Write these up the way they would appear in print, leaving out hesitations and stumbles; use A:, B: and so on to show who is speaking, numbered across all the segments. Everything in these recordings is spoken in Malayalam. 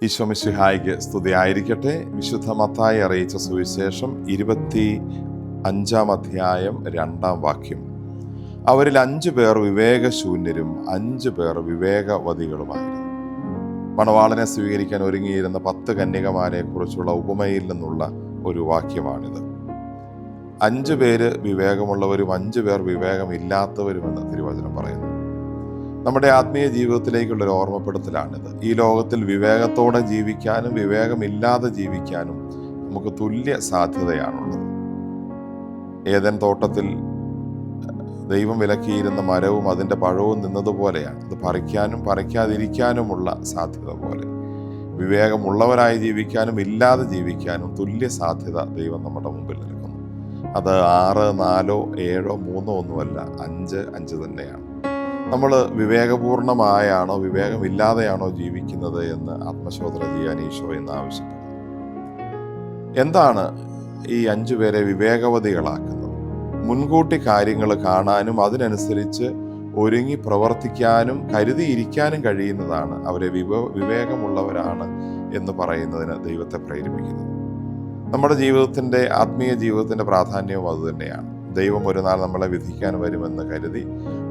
A: ഈശോ മിശിഹായ്ക്ക് സ്തുതിയായിരിക്കട്ടെ. വിശുദ്ധ മത്തായി അറിയിച്ച സുവിശേഷം 25 അധ്യായം 2 വാക്യം. അവരിൽ 5 പേർ വിവേകശൂന്യരും 5 പേർ വിവേകവതികളുമായിരുന്നു. മണവാളനെ സ്വീകരിക്കാൻ ഒരുങ്ങിയിരുന്ന 10 കന്യകമാരെ കുറിച്ചുള്ള ഉപമയിൽ നിന്നുള്ള ഒരു വാക്യമാണിത്. 5 പേര് വിവേകമുള്ളവരും 5 പേർ വിവേകമില്ലാത്തവരുമെന്ന് തിരുവചനം പറയുന്നു. നമ്മുടെ ആത്മീയ ജീവിതത്തിലേക്കുള്ളൊരു ഓർമ്മപ്പെടുത്തലാണിത്. ഈ ലോകത്തിൽ വിവേകത്തോടെ ജീവിക്കാനും വിവേകമില്ലാതെ ജീവിക്കാനും നമുക്ക് തുല്യ സാധ്യതയാണുള്ളത്. ഏദൻ തോട്ടത്തിൽ ദൈവം വിലക്കിയിരുന്ന മരവും അതിൻ്റെ പഴവും നിന്നതുപോലെയാണ്. അത് പറിക്കാനും പറിക്കാതിരിക്കാനുമുള്ള സാധ്യത പോലെ വിവേകമുള്ളവരായി ജീവിക്കാനും ഇല്ലാതെ ജീവിക്കാനും തുല്യ സാധ്യത ദൈവം നമ്മുടെ മുമ്പിൽ നിൽക്കുന്നു. അത് 6, 4, 7, 3 ഒന്നുമല്ല, 5 തന്നെയാണ്. നമ്മൾ വിവേകപൂർണമായാണോ വിവേകമില്ലാതെയാണോ ജീവിക്കുന്നത് എന്ന് ആത്മശോധന ചെയ്യാൻ ഈശോ എന്ന് ആവശ്യപ്പെടുന്നു. എന്താണ് ഈ 5 പേരെ വിവേകവതികളാക്കുന്നത്? മുൻകൂട്ടി കാര്യങ്ങൾ കാണാനും അതിനനുസരിച്ച് ഒരുങ്ങി പ്രവർത്തിക്കാനും കരുതിയിരിക്കാനും കഴിയുന്നതാണ് അവരെ വിവേകമുള്ളവരാണ് എന്ന് പറയുന്നതിന് ദൈവത്തെ പ്രേരിപ്പിക്കുന്നത്. നമ്മുടെ ജീവിതത്തിൻ്റെ ആത്മീയ ജീവിതത്തിൻ്റെ പ്രാധാന്യവും അതുതന്നെയാണ്. ദൈവം ഒരു നാൾ നമ്മളെ വിധിക്കാൻ വരുമെന്ന് കരുതി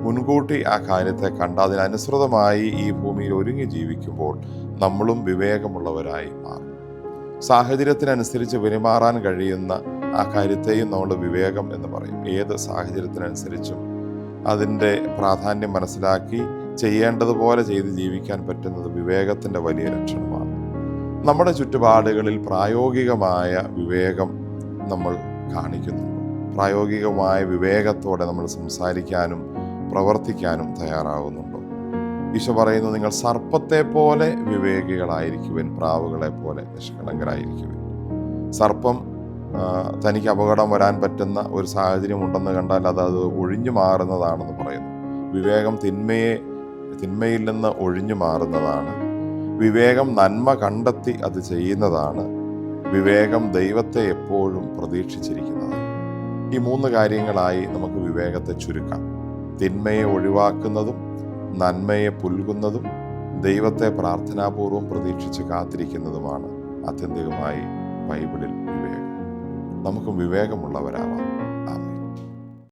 A: മുൻകൂട്ടി ആ കാര്യത്തെ കണ്ട് അതിനനുസൃതമായി ഈ ഭൂമിയിൽ ഒരുങ്ങി ജീവിക്കുമ്പോൾ നമ്മളും വിവേകമുള്ളവരായി മാറും. സാഹചര്യത്തിനനുസരിച്ച് പെരുമാറാൻ കഴിയുന്ന ആ കാര്യത്തെയും നമ്മൾ വിവേകം എന്ന് പറയും. ഏത് സാഹചര്യത്തിനനുസരിച്ചും അതിൻ്റെ പ്രാധാന്യം മനസ്സിലാക്കി ചെയ്യേണ്ടതുപോലെ ചെയ്ത് ജീവിക്കാൻ പറ്റുന്നത് വിവേകത്തിൻ്റെ വലിയ ലക്ഷണമാണ്. നമ്മുടെ ചുറ്റുപാടുകളിൽ പ്രായോഗികമായ വിവേകം നമ്മൾ കാണിക്കുന്നുണ്ട്. പ്രായോഗികമായ വിവേകത്തോടെ നമ്മൾ സംസാരിക്കാനും പ്രവർത്തിക്കാനും തയ്യാറാകുന്നുണ്ടോ? ഈശോ പറയുന്നു, നിങ്ങൾ സർപ്പത്തെ പോലെ വിവേകികളായിരിക്കുവിൻ, പ്രാവുകളെ പോലെ നിഷ്കളങ്കരായിരിക്കുവിൻ. സർപ്പം തനിക്ക് അപകടം വരാൻ പറ്റുന്ന ഒരു സാഹചര്യം ഉണ്ടെന്ന് കണ്ടാൽ അത് ഒഴിഞ്ഞു മാറുന്നതാണെന്ന് പറയുന്നു. വിവേകം തിന്മയിൽ നിന്ന് ഒഴിഞ്ഞു മാറുന്നതാണ്. വിവേകം നന്മ കണ്ടെത്തി അത് ചെയ്യുന്നതാണ്. വിവേകം ദൈവത്തെ എപ്പോഴും പ്രതീക്ഷിച്ചിരിക്കുന്നതാണ്. ഈ 3 കാര്യങ്ങളായി നമുക്ക് വിവേകത്തെ ചുരുക്കാം. തിന്മയെ ഒഴിവാക്കുന്നതും നന്മയെ പുൽകുന്നതും ദൈവത്തെ പ്രാർത്ഥനാപൂർവം പ്രതീക്ഷിച്ച് കാത്തിരിക്കുന്നതുമാണ് ആത്യന്തികമായി ബൈബിളിൽ വിവേകം. നമുക്കും വിവേകമുള്ളവരാവാം.